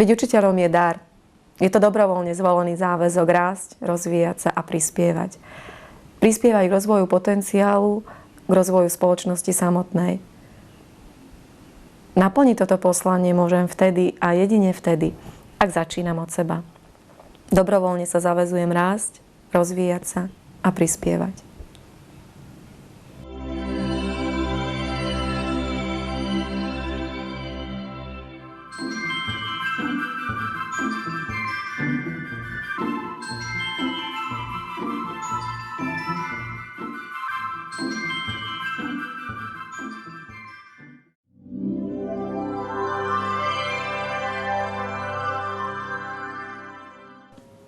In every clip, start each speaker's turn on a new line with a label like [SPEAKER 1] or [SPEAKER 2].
[SPEAKER 1] Byť učiteľom je dar. Je to dobrovoľne zvolený záväzok rásť, rozvíjať sa a prispievať. Prispievať k rozvoju potenciálu, k rozvoju spoločnosti samotnej. Naplniť toto poslanie môžem vtedy a jedine vtedy, ak začínam od seba. Dobrovoľne sa zaväzujem rásť, rozvíjať sa a prispievať.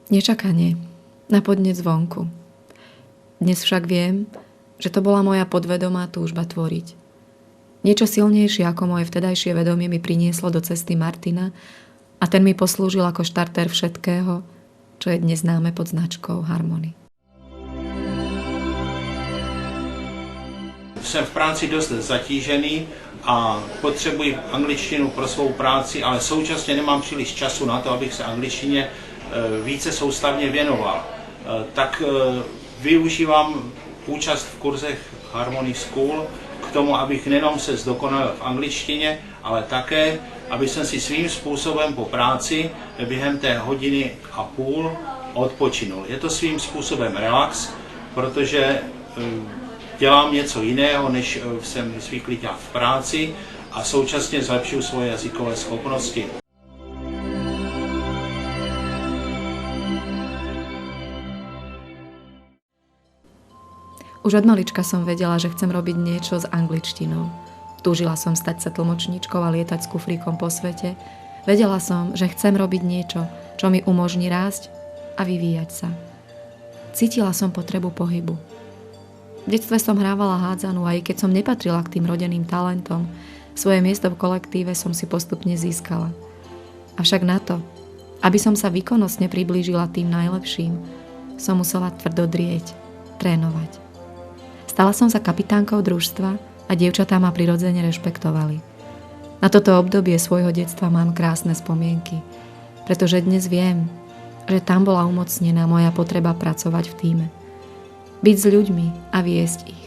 [SPEAKER 2] Nečakanie na podnet zvonku. Dnes však viem, že to bola moja podvedomá túžba tvoriť. Niečo silnejšie ako moje vtedajšie vedomie mi prinieslo do cesty Martina a ten mi poslúžil ako štartér všetkého, čo je dnes známe pod značkou Harmony.
[SPEAKER 3] Jsem v práci dost zatížený a potřebuji angličtinu pro svou práci, ale současně nemám příliš času na to, abych se angličtině více soustavně věnoval. Tak využívám účast v kurzech Harmony School k tomu, abych nejenom se zdokonalil v angličtině, ale také, aby jsem si svým způsobem po práci během té hodiny a půl odpočinul. Je to svým způsobem relax, protože dělám něco jiného, než jsem zvyklý dělat v práci a současně zlepšuju svoje jazykové schopnosti.
[SPEAKER 2] Už od malička som vedela, že chcem robiť niečo s angličtinou. Túžila som stať sa tlmočníčkou a lietať s kufríkom po svete. Vedela som, že chcem robiť niečo, čo mi umožní rásť a vyvíjať sa. Cítila som potrebu pohybu. V detstve som hrávala hádzanú a aj keď som nepatrila k tým rodeným talentom, svoje miesto v kolektíve som si postupne získala. Avšak na to, aby som sa výkonnostne priblížila tým najlepším, som musela tvrdo drieť, trénovať. Stala som sa kapitánkou družstva a dievčatá ma prirodzene rešpektovali. Na toto obdobie svojho detstva mám krásne spomienky, pretože dnes viem, že tam bola umocnená moja potreba pracovať v tíme. Byť s ľuďmi a viesť ich.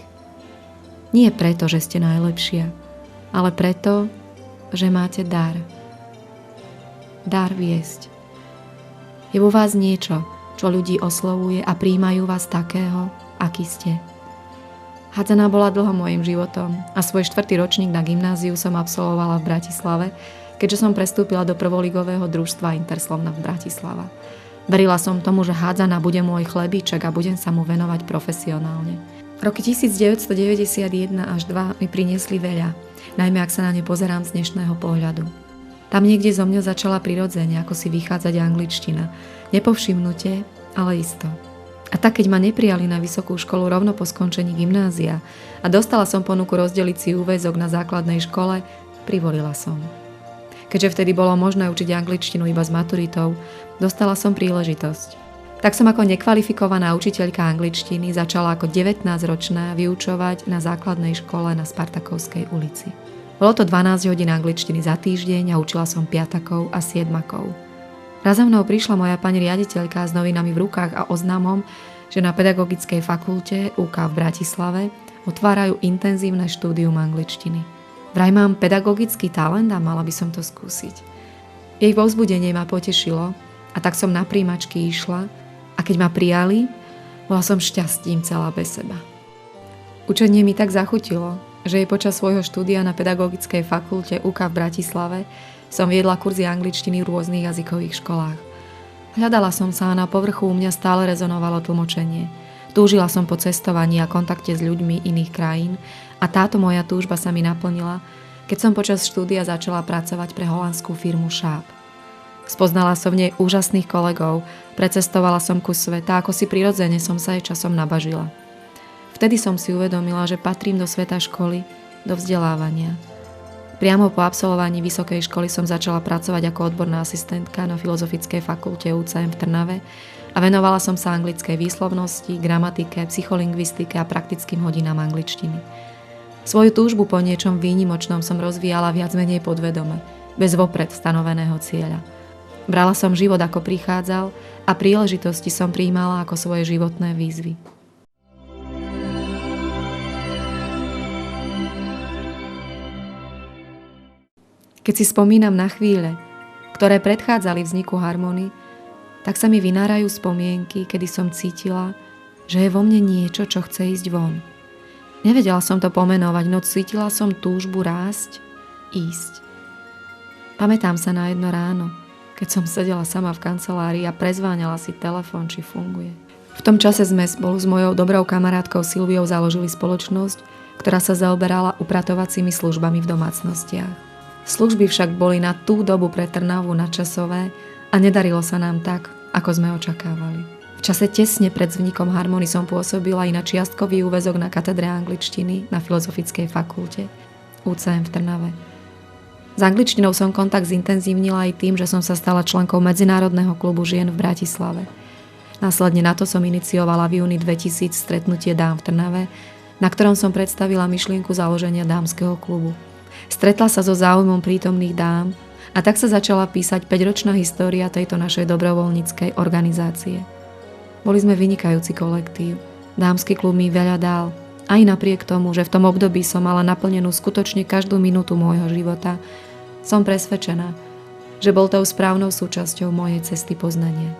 [SPEAKER 2] Nie preto, že ste najlepšia, ale preto, že máte dar. Dar viesť. Je vo vás niečo, čo ľudí oslovuje a prijímajú vás takého, aký ste. Hádzaná bola dlho mojím životom a svoj 4. ročník na gymnáziu som absolvovala v Bratislave, keďže som prestúpila do prvoligového družstva Interslovna v Bratislava. Verila som tomu, že hádzaná bude môj chlebíček a budem sa mu venovať profesionálne. Roky 1991 až 2 mi priniesli veľa, najmä ak sa na ne pozerám z dnešného pohľadu. Tam niekde zo mňa začala prirodzene, ako si vychádzať angličtina. Nepovšimnutie, ale isto. A tak, keď ma neprijali na vysokú školu rovno po skončení gymnázia a dostala som ponuku rozdeliť si úväzok na základnej škole, privolila som. Keďže vtedy bolo možné učiť angličtinu iba s maturitou, dostala som príležitosť. Tak som ako nekvalifikovaná učiteľka angličtiny začala ako 19-ročná vyučovať na základnej škole na Spartakovskej ulici. Bolo to 12 hodín angličtiny za týždeň a učila som piatakov a siedmakov. Raz za mnou prišla moja pani riaditeľka s novinami v rukách a oznámom, že na Pedagogickej fakulte UK v Bratislave otvárajú intenzívne štúdium angličtiny. Vraj mám pedagogický talent a mala by som to skúsiť. Jej povzbudenie ma potešilo a tak som na prijímačky išla a keď ma prijali, bola som šťastím celá bez seba. Učenie mi tak zachutilo, že jej počas svojho štúdia na Pedagogickej fakulte UK v Bratislave som viedla kurzy angličtiny v rôznych jazykových školách. Hľadala som sa a na povrchu u mňa stále rezonovalo tlmočenie. Túžila som po cestovaní a kontakte s ľuďmi iných krajín a táto moja túžba sa mi naplnila, keď som počas štúdia začala pracovať pre holandskú firmu Schaap. Spoznala som v nej úžasných kolegov, precestovala som kus sveta, ako si prirodzene som sa jej časom nabažila. Vtedy som si uvedomila, že patrím do sveta školy, do vzdelávania. Priamo po absolvovaní vysokej školy som začala pracovať ako odborná asistentka na Filozofickej fakulte UCM v Trnave a venovala som sa anglickej výslovnosti, gramatike, psycholingvistike a praktickým hodinám angličtiny. Svoju túžbu po niečom výnimočnom som rozvíjala viac menej podvedome, bez vopred stanoveného cieľa. Brala som život, ako prichádzal, a príležitosti som prijímala ako svoje životné výzvy. Keď si spomínam na chvíle, ktoré predchádzali vzniku Harmony, tak sa mi vynárajú spomienky, kedy som cítila, že je vo mne niečo, čo chce ísť von. Nevedela som to pomenovať, no cítila som túžbu rásť, ísť. Pamätám sa na jedno ráno, keď som sedela sama v kancelárii a prezváňala si telefón, či funguje. V tom čase sme spolu s mojou dobrou kamarátkou Silviou založili spoločnosť, ktorá sa zaoberala upratovacími službami v domácnostiach. Služby však boli na tú dobu pre Trnavu nadčasové a nedarilo sa nám tak, ako sme očakávali. V čase tesne pred vznikom Harmony som pôsobila i na čiastkový úväzok na katedre angličtiny na Filozofickej fakulte UCM v Trnave. S angličtinou som kontakt zintenzívnila aj tým, že som sa stala členkou Medzinárodného klubu žien v Bratislave. Následne na to som iniciovala v júni 2000 stretnutie dám v Trnave, na ktorom som predstavila myšlienku založenia dámskeho klubu. Stretla sa so záujmom prítomných dám a tak sa začala písať 5-ročná história tejto našej dobrovoľníckej organizácie. Boli sme vynikajúci kolektív. Dámsky klub mi veľa dal. Aj napriek tomu, že v tom období som mala naplnenú skutočne každú minútu môjho života, som presvedčená, že bol tou správnou súčasťou mojej cesty poznania.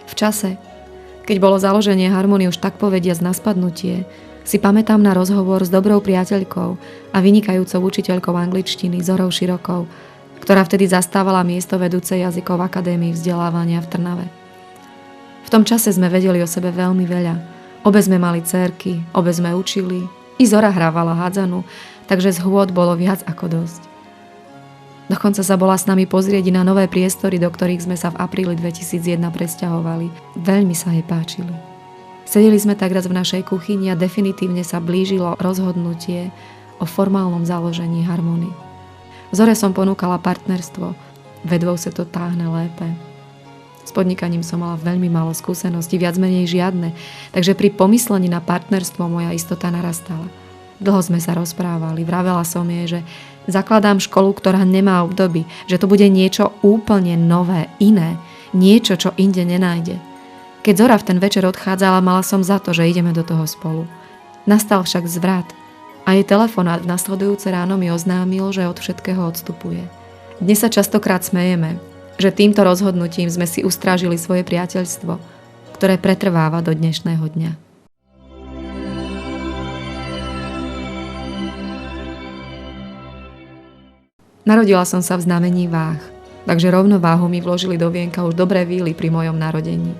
[SPEAKER 2] V čase, keď bolo založenie Harmony už tak povediac na spadnutie, si pamätám na rozhovor s dobrou priateľkou a vynikajúcou učiteľkou angličtiny Zorou Širokou, ktorá vtedy zastávala miesto vedúcej jazykov v Akadémii vzdelávania v Trnave. V tom čase sme vedeli o sebe veľmi veľa. Obe sme mali dcérky, obe sme učili, i Zora hrávala hádzanu, takže zhôd bolo viac ako dosť. Dokonca sa bola s nami pozrieť na nové priestory, do ktorých sme sa v apríli 2001 presťahovali. Veľmi sa jej páčili. Sedeli sme tak raz v našej kuchyni a definitívne sa blížilo rozhodnutie o formálnom založení Harmony. Zore som ponúkala partnerstvo, vedvou sa to táhne lépe. S podnikaním som mala veľmi málo skúseností, viac menej žiadne, takže pri pomyslení na partnerstvo moja istota narastala. Dlho sme sa rozprávali, vravela som jej, že zakladám školu, ktorá nemá obdoby, že to bude niečo úplne nové, iné, niečo, čo inde nenájde. Keď Zora v ten večer odchádzala, mala som za to, že ideme do toho spolu. Nastal však zvrat a jej telefonát v nasledujúce ráno mi oznámil, že od všetkého odstupuje. Dnes sa častokrát smejeme, že týmto rozhodnutím sme si ustrážili svoje priateľstvo, ktoré pretrváva do dnešného dňa. Narodila som sa v znamení váh, takže rovnováhu mi vložili do vienka už dobré víly pri mojom narodení.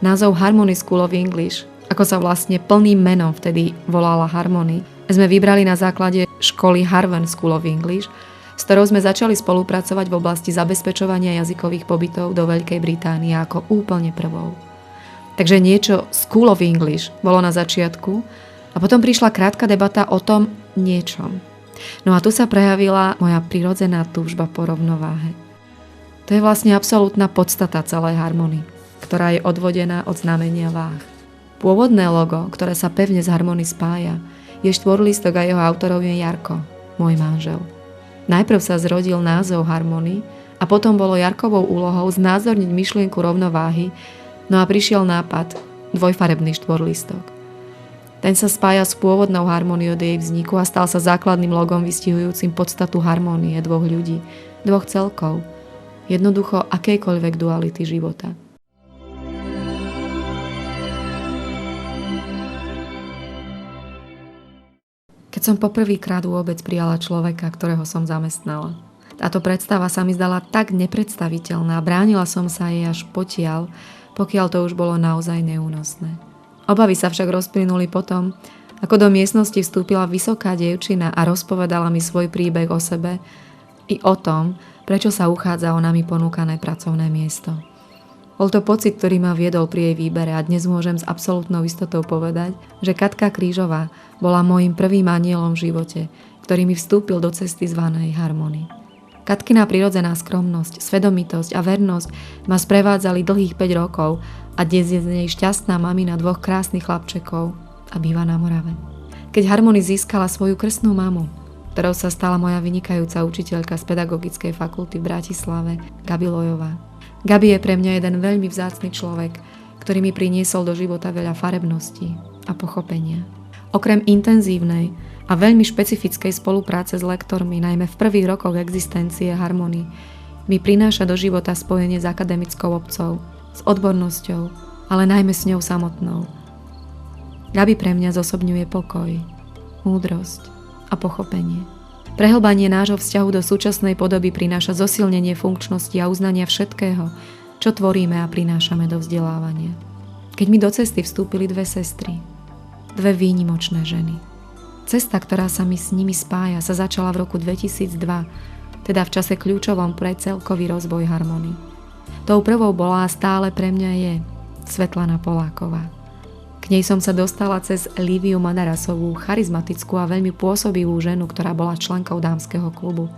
[SPEAKER 2] Názov Harmony School of English, ako sa vlastne plným menom vtedy volala Harmony, sme vybrali na základe školy Harvard School of English, s ktorou sme začali spolupracovať v oblasti zabezpečovania jazykových pobytov do Veľkej Británie ako úplne prvou. Takže niečo School of English bolo na začiatku a potom prišla krátka debata o tom niečom. No a tu sa prejavila moja prirodzená túžba po rovnováhe. To je vlastne absolútna podstata celej Harmony, ktorá je odvodená od znamenia váh. Pôvodné logo, ktoré sa pevne z Harmony spája, je štvorlistok a jeho autorom je Jarko, môj manžel. Najprv sa zrodil názov Harmony a potom bolo Jarkovou úlohou znázorniť myšlienku rovnováhy, no a prišiel nápad, dvojfarebný štvorlistok. Ten sa spája s pôvodnou harmóniou od jej vzniku a stal sa základným logom vystihujúcim podstatu harmónie dvoch ľudí, dvoch celkov, jednoducho akejkoľvek duality života. Keď som poprvýkrát vôbec prijala človeka, ktorého som zamestnala. Táto predstava sa mi zdala tak nepredstaviteľná, bránila som sa jej až potiaľ, pokiaľ to už bolo naozaj neúnosné. Obavy sa však rozplynuli potom, ako do miestnosti vstúpila vysoká dievčina a rozpovedala mi svoj príbeh o sebe i o tom, prečo sa uchádza o nami ponúkané pracovné miesto. Bol to pocit, ktorý ma viedol pri jej výbere a dnes môžem s absolútnou istotou povedať, že Katka Krížová bola môjim prvým anielom v živote, ktorý mi vstúpil do cesty zvanej Harmony. Katkina prirodzená skromnosť, svedomitosť a vernosť ma sprevádzali dlhých 5 rokov a dnes je z nej šťastná mamina 2 krásnych chlapčekov a býva na Morave. Keď Harmony získala svoju krstnú mamu, ktorou sa stala moja vynikajúca učiteľka z Pedagogickej fakulty v Bratislave, Gabi Lojová, Gabi je pre mňa jeden veľmi vzácny človek, ktorý mi priniesol do života veľa farebností a pochopenia. Okrem intenzívnej a veľmi špecifickej spolupráce s lektormi, najmä v prvých rokoch existencie Harmony, mi prináša do života spojenie s akademickou obcou, s odbornosťou, ale najmä s ňou samotnou. Gabi pre mňa zosobňuje pokoj, múdrosť a pochopenie. Prehlbanie nášho vzťahu do súčasnej podoby prináša zosilnenie funkčnosti a uznania všetkého, čo tvoríme a prinášame do vzdelávania. Keď mi do cesty vstúpili dve sestry, dve výnimočné ženy. Cesta, ktorá sa mi s nimi spája, sa začala v roku 2002, teda v čase kľúčovom pre celkový rozvoj Harmony. Tou prvou bola a stále pre mňa je Svetlana Poláková. K nej som sa dostala cez Líviu Madarasovú, charizmatickú a veľmi pôsobivú ženu, ktorá bola členkou dámskeho klubu.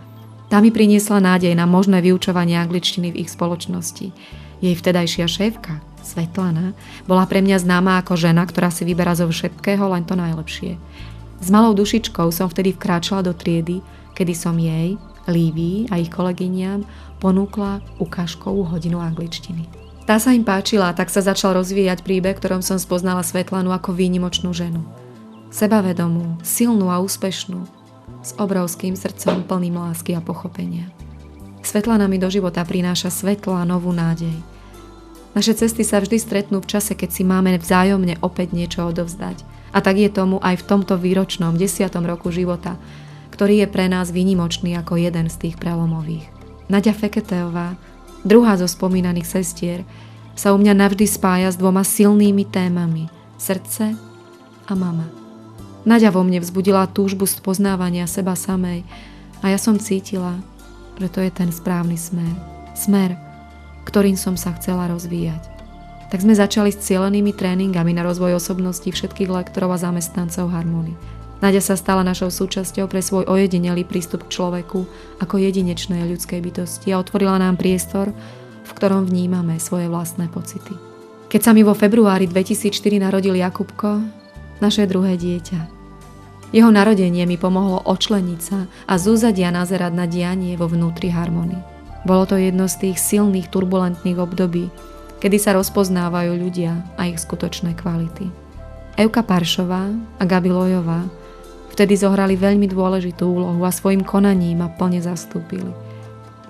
[SPEAKER 2] Tá mi priniesla nádej na možné vyučovanie angličtiny v ich spoločnosti. Jej vtedajšia šéfka, Svetlana, bola pre mňa známa ako žena, ktorá si vyberá zo všetkého len to najlepšie. S malou dušičkou som vtedy vkráčala do triedy, kedy som jej, Lívii a ich kolegyniam ponúkla ukážkovú hodinu angličtiny. Tá sa im páčila, tak sa začal rozvíjať príbeh, ktorom som spoznala Svetlanu ako výnimočnú ženu. Sebavedomú, silnú a úspešnú, s obrovským srdcom plným lásky a pochopenia. Svetlana mi do života prináša svetlo a novú nádej. Naše cesty sa vždy stretnú v čase, keď si máme vzájomne opäť niečo odovzdať. A tak je tomu aj v tomto výročnom 10. roku života, ktorý je pre nás výnimočný ako jeden z tých prelomových. Naďa Feketeová, druhá zo spomínaných sestier, sa u mňa navždy spája s dvoma silnými témami – srdce a mama. Naďa vo mne vzbudila túžbu spoznávania seba samej a ja som cítila, že to je ten správny smer. Smer, ktorým som sa chcela rozvíjať. Tak sme začali s cielenými tréningami na rozvoj osobností všetkých lektorov a zamestnancov Harmony. Naďa sa stala našou súčasťou pre svoj ojedinelý prístup k človeku ako jedinečnej ľudskej bytosti a otvorila nám priestor, v ktorom vnímame svoje vlastné pocity. Keď sa mi vo februári 2004 narodil Jakubko, naše druhé dieťa. Jeho narodenie mi pomohlo odčleniť sa a z úzadia nazerať na dianie vo vnútri Harmony. Bolo to jedno z tých silných turbulentných období, kedy sa rozpoznávajú ľudia a ich skutočné kvality. Evka Paršová a Gabi Lojová vtedy zohrali veľmi dôležitú úlohu a svojim konaním ma plne zastúpili.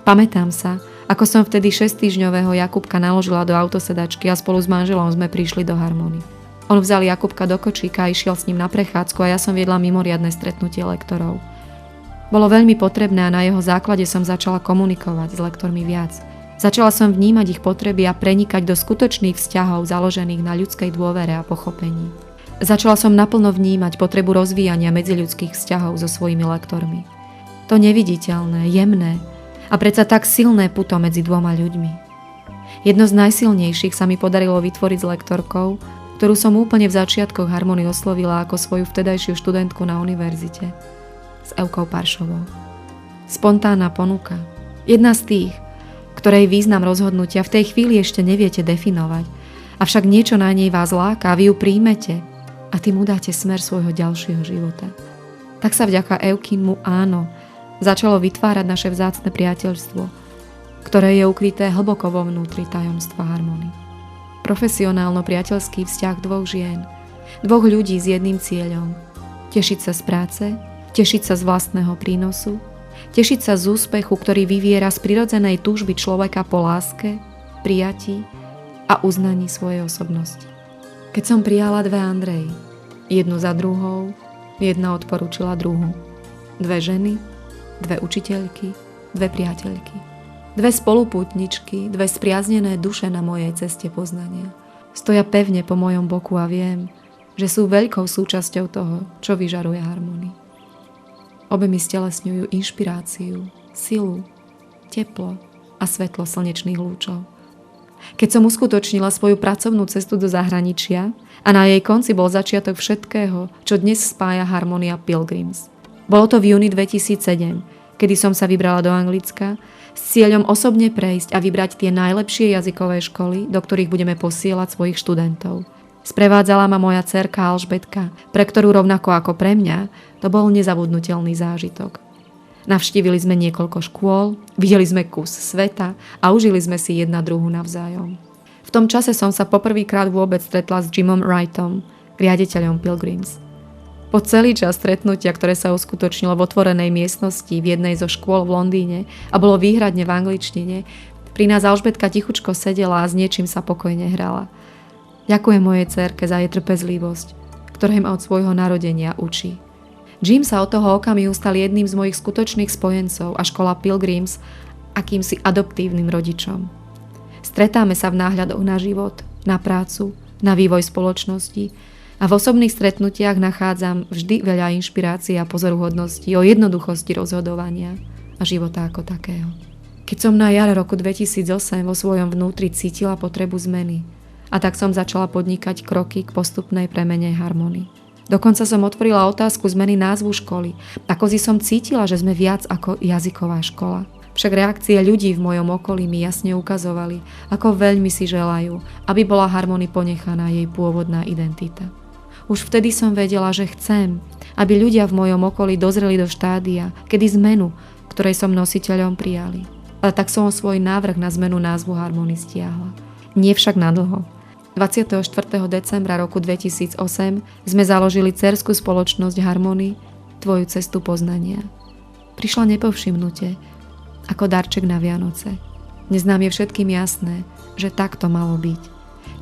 [SPEAKER 2] Pamätám sa, ako som vtedy 6-týždňového Jakubka naložila do autosedačky a spolu s manželom sme prišli do Harmony. On vzal Jakubka do kočíka a išiel s ním na prechádzku a ja som viedla mimoriadne stretnutie lektorov. Bolo veľmi potrebné a na jeho základe som začala komunikovať s lektormi viac. Začala som vnímať ich potreby a prenikať do skutočných vzťahov založených na ľudskej dôvere a pochopení. Začala som naplno vnímať potrebu rozvíjania medziľudských vzťahov so svojimi lektormi. To neviditeľné, jemné a predsa tak silné puto medzi dvoma ľuďmi. Jedno z najsilnejších sa mi podarilo vytvoriť s lektorkou, ktorú som úplne v začiatkoch Harmony oslovila ako svoju vtedajšiu študentku na univerzite, s Evkou Paršovou. Spontánna ponuka. Jedna z tých, ktorej význam rozhodnutia v tej chvíli ešte neviete definovať, avšak niečo na nej vás láka a vy ju príjmete a tým udáte smer svojho ďalšieho života. Tak sa vďaka Evkinmu áno začalo vytvárať naše vzácne priateľstvo, ktoré je ukryté hlboko vo vnútri tajomstva Harmony. Profesionálno-priateľský vzťah dvoch žien, dvoch ľudí s jedným cieľom. Tešiť sa z práce, tešiť sa z vlastného prínosu, tešiť sa z úspechu, ktorý vyviera z prirodzenej túžby človeka po láske, prijatí a uznaní svojej osobnosti. Keď som prijala dve Andreji, jednu za druhou, jedna odporúčila druhu. Dve ženy, dve učiteľky, dve priateľky. Dve spolupútničky, dve spriaznené duše na mojej ceste poznania. Stoja pevne po mojom boku a viem, že sú veľkou súčasťou toho, čo vyžaruje Harmony. Obe mi stelesňujú inšpiráciu, silu, teplo a svetlo slnečných lúčov. Keď som uskutočnila svoju pracovnú cestu do zahraničia a na jej konci bol začiatok všetkého, čo dnes spája Harmonia Pilgrims. Bolo to v júni 2007, kedy som sa vybrala do Anglicka s cieľom osobne prejsť a vybrať tie najlepšie jazykové školy, do ktorých budeme posielať svojich študentov. Sprevádzala ma moja dcérka Alžbetka, pre ktorú rovnako ako pre mňa to bol nezabudnutelný zážitok. Navštívili sme niekoľko škôl, videli sme kus sveta a užili sme si jedna druhu navzájom. V tom čase som sa poprvýkrát vôbec stretla s Jimom Wrightom, riaditeľom Pilgrims. Po celý čas stretnutia, ktoré sa uskutočnilo v otvorenej miestnosti v jednej zo škôl v Londýne a bolo výhradne v angličtine, pri nás Alžbetka tichučko sedela a s niečím sa pokojne hrala. Ďakujem mojej dcérke za jej trpezlivosť, ktorej ma od svojho narodenia učí. Jim sa od toho okamihu stal jedným z mojich skutočných spojencov a škola Pilgrims akýmsi adoptívnym rodičom. Stretáme sa v náhľadoch na život, na prácu, na vývoj spoločnosti a v osobných stretnutiach nachádzam vždy veľa inšpirácií a pozoruhodností o jednoduchosti rozhodovania a života ako takého. Keď som na jar roku 2008 vo svojom vnútri cítila potrebu zmeny a tak som začala podnikať kroky k postupnej premene Harmony. Dokonca som otvorila otázku zmeny názvu školy. Ako si som cítila, že sme viac ako jazyková škola. Však reakcie ľudí v mojom okolí mi jasne ukazovali, ako veľmi si želajú, aby bola Harmony ponechaná jej pôvodná identita. Už vtedy som vedela, že chcem, aby ľudia v mojom okolí dozreli do štádia, kedy zmenu, ktorej som nositeľom, prijali. Ale tak som svoj návrh na zmenu názvu Harmony stiahla. Nie však nadlho. 24. decembra roku 2008 sme založili dcérskú spoločnosť Harmony, Tvoju cestu poznania. Prišla nepovšimnutie, ako darček na Vianoce. Dnes nám je všetkým jasné, že tak to malo byť.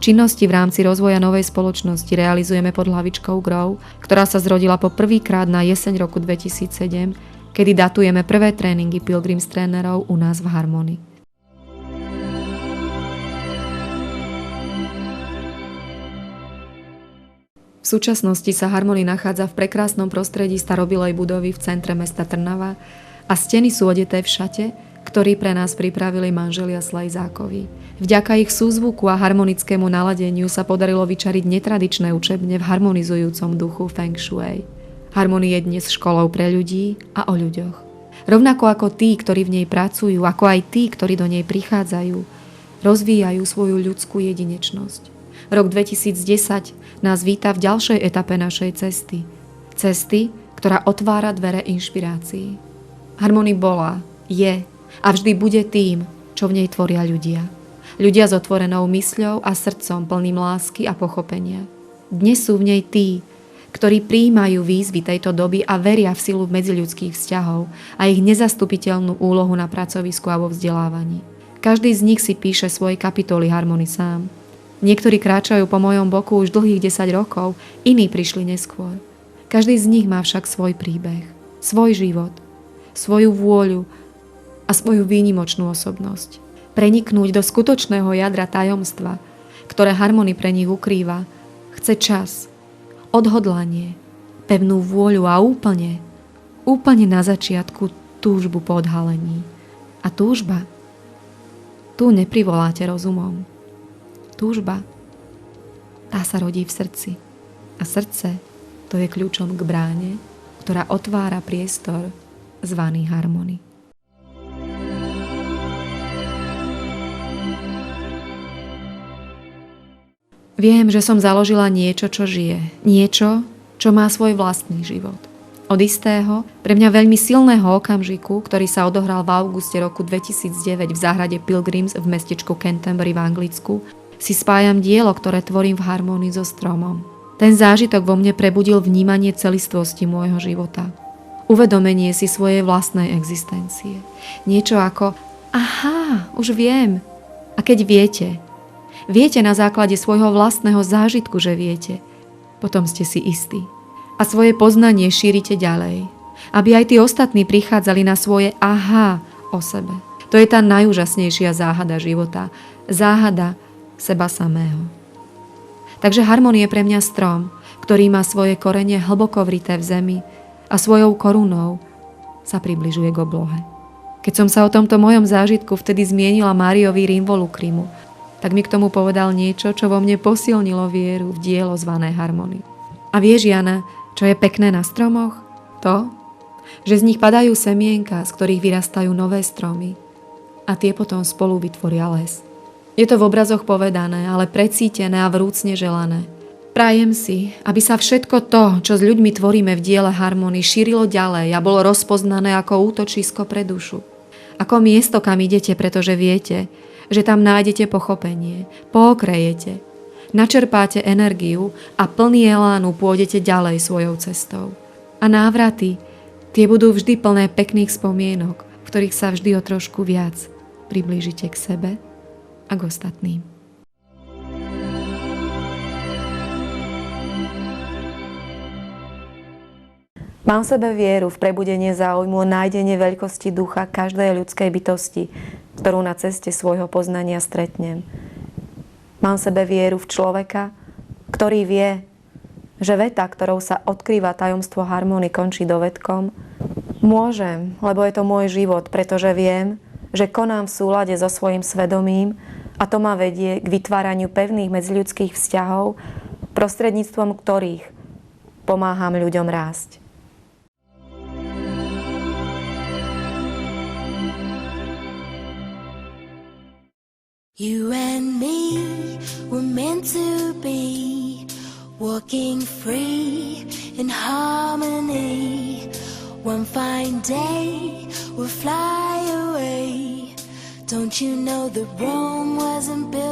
[SPEAKER 2] Činnosti v rámci rozvoja novej spoločnosti realizujeme pod hlavičkou Grow, ktorá sa zrodila po prvýkrát na jeseň roku 2007, kedy datujeme prvé tréningy Pilgrims trénerov u nás v Harmony. V súčasnosti sa Harmony nachádza v prekrásnom prostredí starobilej budovy v centre mesta Trnava a steny sú odeté v šate, ktorý pre nás pripravili manželia Slajzákovi. Vďaka ich súzvuku a harmonickému naladeniu sa podarilo vyčariť netradičné učebne v harmonizujúcom duchu Feng Shui. Harmony je dnes školou pre ľudí a o ľuďoch. Rovnako ako tí, ktorí v nej pracujú, ako aj tí, ktorí do nej prichádzajú, rozvíjajú svoju ľudskú jedinečnosť. Rok 2010 nás víta v ďalšej etape našej cesty. Cesty, ktorá otvára dvere inšpirácií. Harmony bola, je a vždy bude tým, čo v nej tvoria ľudia. Ľudia s otvorenou mysľou a srdcom plným lásky a pochopenia. Dnes sú v nej tí, ktorí prijímajú výzvy tejto doby a veria v silu medziľudských vzťahov a ich nezastupiteľnú úlohu na pracovisku a vo vzdelávaní. Každý z nich si píše svoje kapitoly Harmony sám. Niektorí kráčajú po mojom boku už dlhých 10 rokov, iní prišli neskôr. Každý z nich má však svoj príbeh, svoj život, svoju vôľu a svoju výnimočnú osobnosť. Preniknúť do skutočného jadra tajomstva, ktoré Harmony pre nich ukrýva, chce čas, odhodlanie, pevnú vôľu a úplne na začiatku túžbu po odhalení. A túžba, tu neprivoláte rozumom. Túžba, tá sa rodí v srdci. A srdce, to je kľúčom k bráne, ktorá otvára priestor zvaný Harmony. Viem, že som založila niečo, čo žije. Niečo, čo má svoj vlastný život. Od istého, pre mňa veľmi silného okamžiku, ktorý sa odohral v auguste roku 2009 v záhrade Pilgrims v mestečku Canterbury v Anglicku, si spájam dielo, ktoré tvorím v harmónii so stromom. Ten zážitok vo mne prebudil vnímanie celistvosti môjho života. Uvedomenie si svojej vlastnej existencie. Niečo ako, aha, už viem. A keď viete na základe svojho vlastného zážitku, že viete, potom ste si istí. A svoje poznanie šírite ďalej, aby aj tí ostatní prichádzali na svoje aha o sebe. To je tá najúžasnejšia záhada života. Záhada seba samého. Takže Harmony je pre mňa strom, ktorý má svoje korene hlboko vrité v zemi a svojou korunou sa približuje k oblohe. Keď som sa o tomto mojom zážitku vtedy zmienila Máriovi Rinvolukrimu, tak mi k tomu povedal niečo, čo vo mne posilnilo vieru v dielo zvané Harmony. A vieš, Jana, čo je pekné na stromoch? To, že z nich padajú semienka, z ktorých vyrastajú nové stromy a tie potom spolu vytvoria les. Je to v obrazoch povedané, ale precítené a vrúcne želané. Prajem si, aby sa všetko to, čo s ľuďmi tvoríme v diele harmonii, šírilo ďalej a bolo rozpoznané ako útočisko pre dušu. Ako miesto, kam idete, pretože viete, že tam nájdete pochopenie, pookrejete, načerpáte energiu a plný elánu pôjdete ďalej svojou cestou. A návraty, tie budú vždy plné pekných spomienok, v ktorých sa vždy o trošku viac priblížite k sebe a k ostatným.
[SPEAKER 1] Mám v sebe vieru v prebudenie záujmu o nájdenie veľkosti ducha každej ľudskej bytosti, ktorú na ceste svojho poznania stretnem. Mám v sebe vieru v človeka, ktorý vie, že veta, ktorou sa odkrýva tajomstvo harmónie, končí dovedkom. Môžem, lebo je to môj život, pretože viem, že konám v súlade so svojím svedomím a to ma vedie k vytváraniu pevných medziľudských vzťahov, prostredníctvom ktorých pomáham ľuďom rásť.
[SPEAKER 4] You and me were meant to be, walking free in harmony. One fine day we'll fly away. Don't you know that Rome wasn't built